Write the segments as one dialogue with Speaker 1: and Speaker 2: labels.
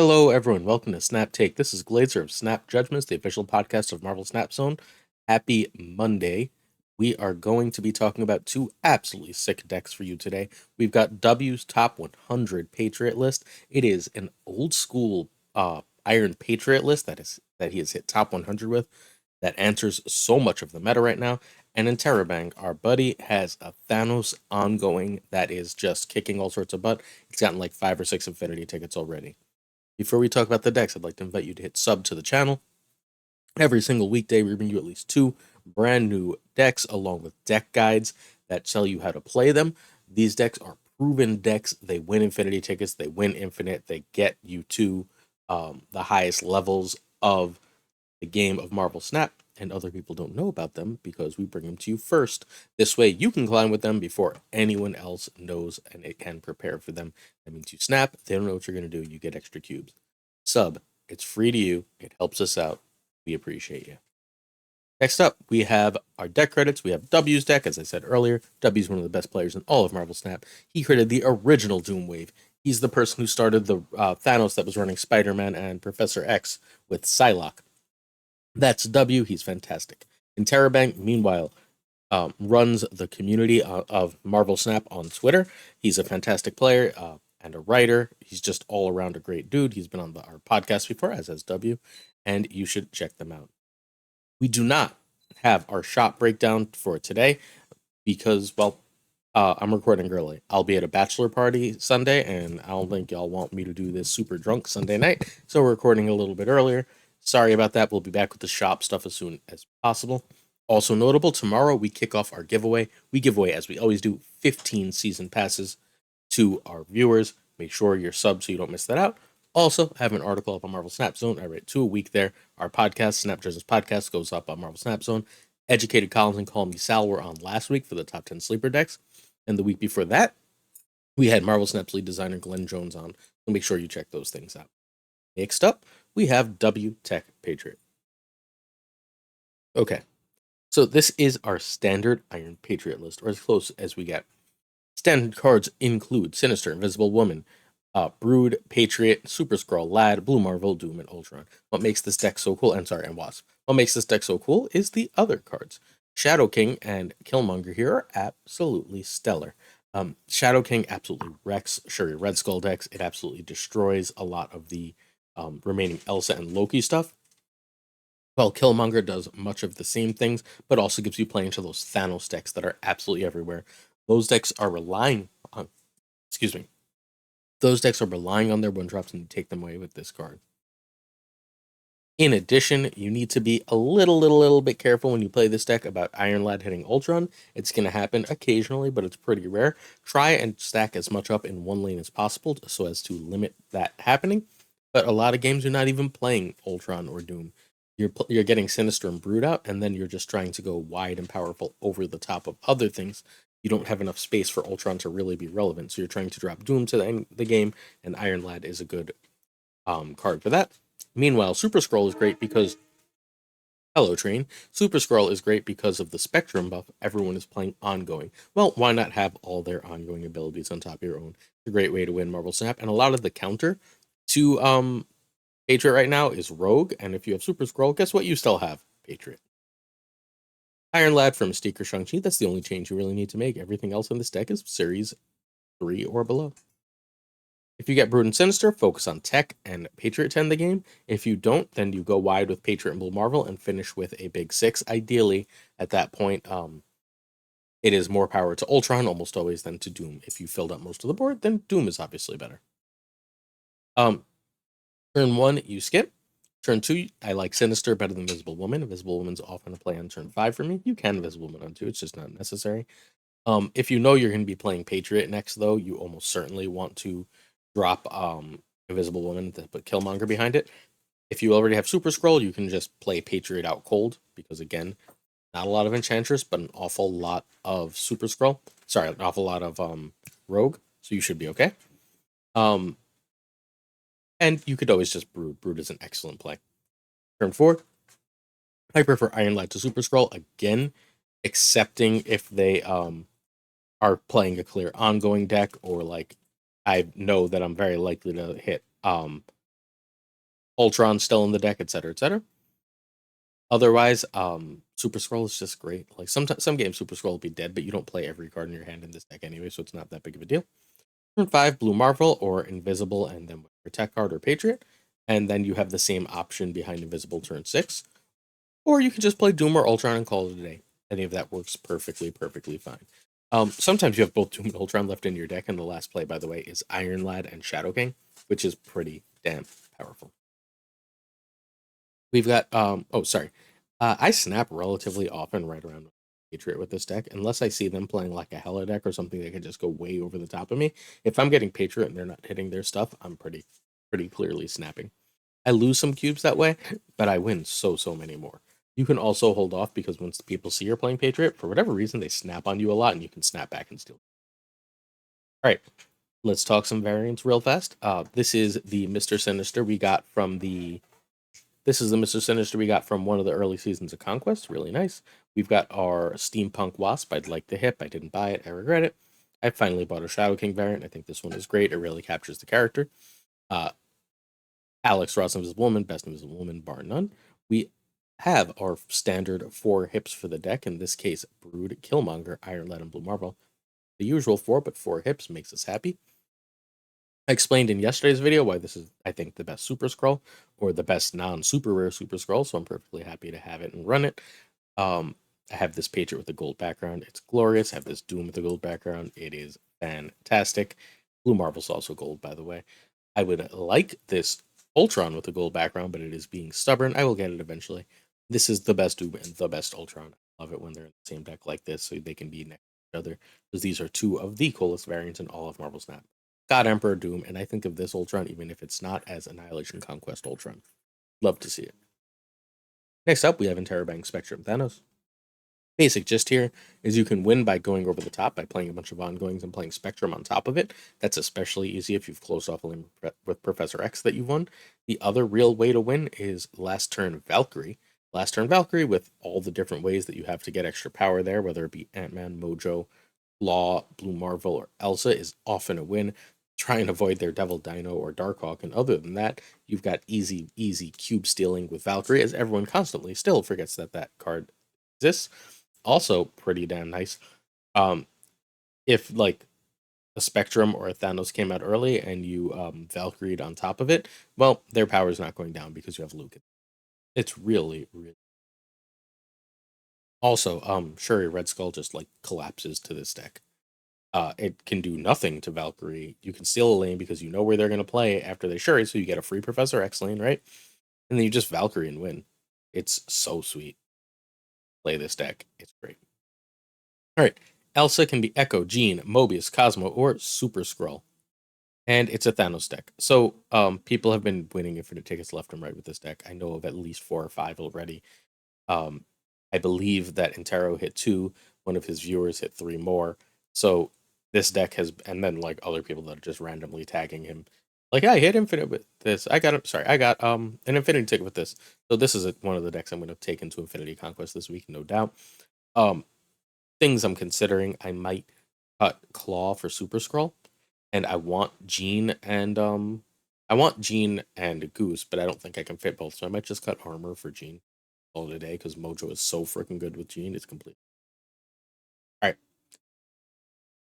Speaker 1: Hello, everyone. Welcome to Snap Take. This is Glazer of Snap Judgments, the official podcast of Marvel Snap Zone. Happy Monday. We are going to be talking about two absolutely sick decks for you today. We've got W's top 100 Patriot list. It is an old school Iron Patriot list that he has hit top 100 with that answers so much of the meta right now. And in Terabank, our buddy has a Thanos ongoing that is just kicking all sorts of butt. He's gotten like 5 or 6 Infinity tickets already. Before we talk about the decks, I'd like to invite you to hit sub to the channel. Every single weekday, we bring you at least 2 brand new decks along with deck guides that tell you how to play them. These decks are proven decks. They win Infinity tickets, they win Infinite, they get you to the highest levels of the game of Marvel Snap, and other people don't know about them because we bring them to you first. This way, you can climb with them before anyone else knows and it can prepare for them. That means you snap, they don't know what you're going to do, you get extra cubes. Sub, it's free to you, it helps us out. We appreciate you. Next up, we have our deck credits. We have W's deck, as I said earlier. W's one of the best players in all of Marvel Snap. He created the original Doom Wave. He's the person who started the Thanos that was running Spider-Man and Professor X with Psylocke. That's W. He's fantastic. And Terabank, meanwhile, runs the community of Marvel Snap on Twitter. He's a fantastic player and a writer. He's just all around a great dude. He's been on our podcast before, as has W, and you should check them out. We do not have our shop breakdown for today because, well, I'm recording early. I'll be at a bachelor party Sunday, and I don't think y'all want me to do this super drunk Sunday night, so we're recording a little bit earlier. Sorry about that. We'll be back with the shop stuff as soon as possible. Also notable, tomorrow we kick off our giveaway. We give away, as we always do, 15 season passes to our viewers. Make sure you're subbed so you don't miss that out. Also, I have an article up on Marvel Snap Zone. I write 2 a week there. Our podcast, Snap Judges Podcast, goes up on Marvel Snap Zone. Educated Collins and Call Me Sal were on last week for the top 10 sleeper decks. And the week before that, we had Marvel Snap's lead designer Glenn Jones on. So make sure you check those things out. Next up, we have W Tech Patriot. Okay, so this is our standard Iron Patriot list, or as close as we get. Standard cards include Sinister, Invisible Woman, Brood, Patriot, Super Skrull, Lad, Blue Marvel, Doom, and Ultron. What makes this deck so cool, and Wasp. What makes this deck so cool is the other cards. Shadow King and Killmonger here are absolutely stellar. Shadow King absolutely wrecks Shuri Red Skull decks. It absolutely destroys a lot of the remaining Elsa and Loki stuff. Well, Killmonger does much of the same things, but also gives you play into those Thanos decks that are absolutely everywhere. Those decks are relying on, excuse me, those decks are relying on their one drops and you take them away with this card. In addition, you need to be a little bit careful when you play this deck about Iron Lad hitting Ultron. It's going to happen occasionally, but it's pretty rare. Try and stack as much up in one lane as possible so as to limit that happening. But a lot of games you're not even playing Ultron or Doom. You're getting Sinister and Brood out, and then you're just trying to go wide and powerful over the top of other things. You don't have enough space for Ultron to really be relevant, so you're trying to drop Doom to the end of the game, and Iron Lad is a good card for that. Meanwhile, Super Skrull is great because Hello Train. Super Skrull is great because of the Spectrum buff. Everyone is playing ongoing. Well, why not have all their ongoing abilities on top of your own? It's a great way to win Marvel Snap, and a lot of the counter to Patriot right now is Rogue, and if you have Super Skrull, guess what? You still have Patriot. Iron Lad from Mystique or Shang-Chi, that's the only change you really need to make. Everything else in this deck is Series 3 or below. If you get Brood and Sinister, focus on Tech and Patriot to end the game. If you don't, then you go wide with Patriot and Blue Marvel and finish with a big 6. Ideally, at that point, it is more power to Ultron almost always than to Doom. If you filled up most of the board, then Doom is obviously better. Turn 1, you skip. Turn 2, I like Sinister better than Invisible Woman. Invisible Woman's often a play on turn 5 for me. You can Invisible Woman on 2, it's just not necessary. If you know you're going to be playing Patriot next, though, you almost certainly want to drop Invisible Woman to put Killmonger behind it. If you already have Super Skrull, you can just play Patriot out cold, because again, not a lot of Enchantress, but an awful lot of Super Skrull. Sorry, an awful lot of Rogue, so you should be okay. And you could always just Brood. Brood is an excellent play. Turn 4, I prefer Iron Lad to Super Skrull, again, excepting if they are playing a clear ongoing deck, or like I know that I'm very likely to hit Ultron still in the deck, etc., etc. Otherwise, Super Scroll is just great. Like some games, Super Scroll will be dead, but you don't play every card in your hand in this deck anyway, so it's not that big of a deal. Turn 5, Blue Marvel or Invisible, and then Protect card or Patriot, and then you have the same option behind Invisible turn 6. Or you can just play Doom or Ultron and call it a day. Any of that works perfectly, perfectly fine. Sometimes you have both Doom and Ultron left in your deck, and the last play, by the way, is Iron Lad and Shadow King, which is pretty damn powerful. We've got oh sorry. I snap relatively often right around Patriot with this deck, unless I see them playing like a Hella deck or something that can just go way over the top of me. If I'm getting Patriot and they're not hitting their stuff, I'm pretty clearly snapping. I lose some cubes that way, but I win so many more. You can also hold off because once people see you're playing Patriot, for whatever reason, they snap on you a lot and you can snap back and steal. All right, let's talk some variants real fast. This is the Mr. Sinister we got from the This is the Mr. Sinister we got from one of the early seasons of Conquest. Really nice. We've got our Steampunk Wasp. I'd like to hip. I didn't buy it. I regret it. I finally bought a Shadow King variant. I think this one is great. It really captures the character. Uh, Alex Ross Invisible Woman, best Invisible Woman, bar none. We have our standard 4 hips for the deck. In this case, Brood, Killmonger, Iron Lad, and Blue Marvel. The usual 4, but 4 hips makes us happy. I explained in yesterday's video why this is, I think, the best Super Scroll, or the best non-super rare Super Scroll, so I'm perfectly happy to have it and run it. I have this Patriot with a gold background. It's glorious. I have this Doom with a gold background. It is fantastic. Blue Marvel's also gold, by the way. I would like this Ultron with a gold background, but it is being stubborn. I will get it eventually. This is the best Doom and the best Ultron. I love it when they're in the same deck like this, so they can be next to each other, because these are two of the coolest variants in all of Marvel Snap. God Emperor Doom, and I think of this Ultron, even if it's not, as Annihilation Conquest Ultron. Love to see it. Next up, we have Terabank Spectrum Thanos. Basic gist here is you can win by going over the top by playing a bunch of ongoings and playing Spectrum on top of it. That's especially easy if you've closed off a lane with Professor X that you've won. The other real way to win is last turn Valkyrie. Last turn Valkyrie, with all the different ways that you have to get extra power there, whether it be Ant-Man, Mojo, Law, Blue Marvel, or Elsa, is often a win. Try and avoid their Devil Dino or Darkhawk, and other than that, you've got easy cube stealing with Valkyrie, as everyone constantly still forgets that that card exists. Also pretty damn nice. If like a Spectrum or a Thanos came out early and you Valkyried on top of it, well, their power is not going down because you have Luke. It's really also Shuri Red Skull just like collapses to this deck. It can do nothing to Valkyrie. You can steal a lane because you know where they're going to play after they Shuri, so you get a free Professor X lane, right? And then you just Valkyrie and win. It's so sweet. Play this deck. It's great. All right. Elsa can be Echo, Jean, Mobius, Cosmo, or Super Skrull. And it's a Thanos deck. So people have been winning infinite tickets left and right with this deck. I know of at least 4 or 5 already. Um, I believe that Interro hit 2. One of his viewers hit 3 more. So this deck has, and then like other people that are just randomly tagging him. Like, I hit infinite with this. I got an infinity ticket with this. So this is one of the decks I'm going to take into Infinity Conquest this week, no doubt. Things I'm considering, I might cut Claw for Super Skrull, and I want Jean and Goose, but I don't think I can fit both, so I might just cut Armor for Jean all today because Mojo is so freaking good with Jean. It's complete. All right,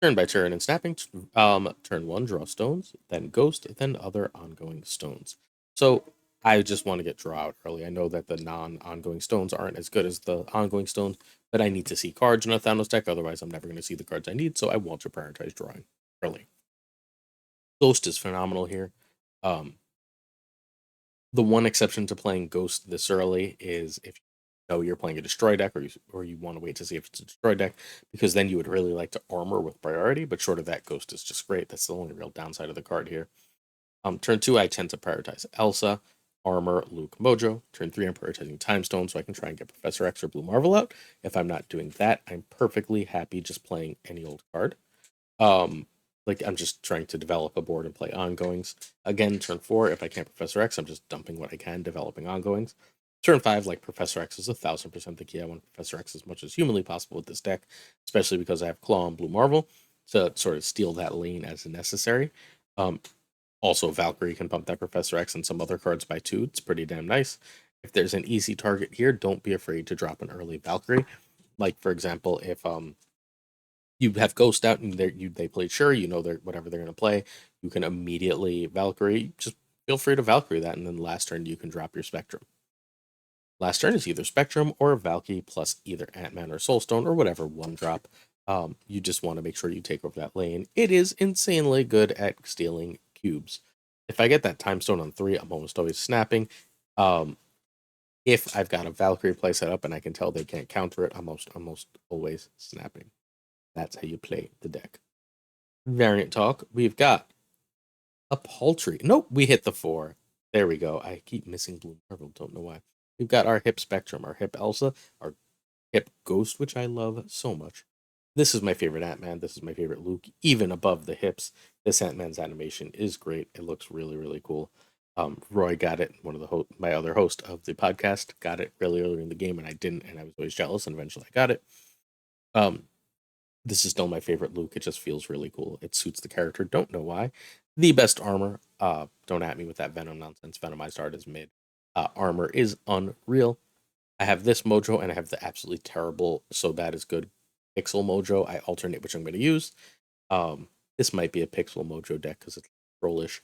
Speaker 1: turn by turn and snapping. Turn 1, draw stones, then Ghost, then other ongoing stones. So I just want to get draw out early. I know that the non-ongoing stones aren't as good as the ongoing stones, but I need to see cards in a Thanos deck. Otherwise, I'm never going to see the cards I need. So I want to prioritize drawing early. Ghost is phenomenal here. The one exception to playing Ghost this early is if you know you're playing a destroy deck, or you want to wait to see if it's a destroy deck, because then you would really like to armor with priority. But short of that, Ghost is just great. That's the only real downside of the card here. Turn 2, I tend to prioritize Elsa, Armor, Luke, Mojo. Turn 3, I'm prioritizing Time Stone so I can try and get Professor X or Blue Marvel out. If I'm not doing that, I'm perfectly happy just playing any old card. Like, I'm just trying to develop a board and play ongoings. Again, turn 4, if I can't Professor X, I'm just dumping what I can, developing ongoings. Turn 5, like, Professor X is 1000% the key. I want Professor X as much as humanly possible with this deck, especially because I have Claw and Blue Marvel to sort of steal that lane as necessary. Also, Valkyrie can pump that Professor X and some other cards by 2. It's pretty damn nice. If there's an easy target here, don't be afraid to drop an early Valkyrie. Like, for example, if you have Ghost out and they played sure, you know they're whatever they're going to play, you can immediately Valkyrie. Just feel free to Valkyrie that, and then last turn you can drop your Spectrum. Last turn is either Spectrum or Valky plus either Ant-Man or Soulstone or whatever one drop. You just want to make sure you take over that lane. It is insanely good at stealing cubes. If I get that Time Stone on 3, I'm almost always snapping. If I've got a Valkyrie play set up and I can tell they can't counter it, I'm almost always snapping. That's how you play the deck. Variant talk. We've got a Paltry. Nope, we hit the 4. There we go. I keep missing Blue Marvel. Don't know why. We've got our Hip Spectrum, our Hip Elsa, our Hip Ghost, which I love so much. This is my favorite Ant-Man. This is my favorite Luke, even above the hips. This Ant-Man's animation is great. It looks really, really cool. Roy got it. One of the my other host of the podcast got it really early in the game, and I didn't, and I was always jealous. And eventually, I got it. This is still my favorite Luke. It just feels really cool. It suits the character. Don't know why. The best armor. Don't at me with that Venom nonsense. Venomized art is mid. Armor is unreal. I have this Mojo and I have the absolutely terrible So Bad Is Good Pixel Mojo. I alternate which I'm going to use. This might be a Pixel Mojo deck because it's trollish.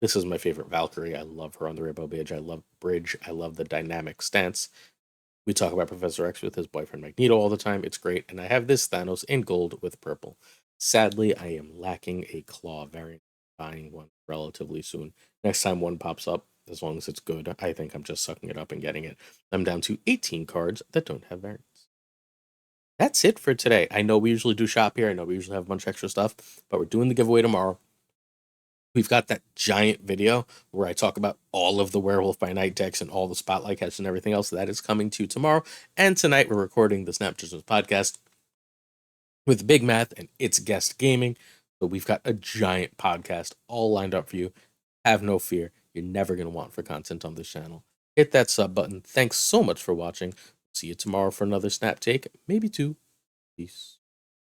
Speaker 1: This is my favorite Valkyrie. I love her on the Rainbow Bridge. I love Bridge. I love the dynamic stance. We talk about Professor X with his boyfriend Magneto all the time. It's great. And I have this Thanos in gold with purple. Sadly, I am lacking a Claw variant. Buying one relatively soon. Next time one pops up, as long as it's good, I think I'm just sucking it up and getting it. I'm down to 18 cards that don't have variants. That's it for today. I know we usually do shop here. I know we usually have a bunch of extra stuff, but we're doing the giveaway tomorrow. We've got that giant video where I talk about all of the Werewolf by Night decks and all the spotlight catches and everything else. That is coming to you tomorrow. And tonight we're recording the Snap Judgments podcast with Big Math and It's Guest Gaming. So we've got a giant podcast all lined up for you. Have no fear. You're never going to want for content on this channel. Hit that sub button. Thanks so much for watching. See you tomorrow for another Snap Take, maybe 2. Peace.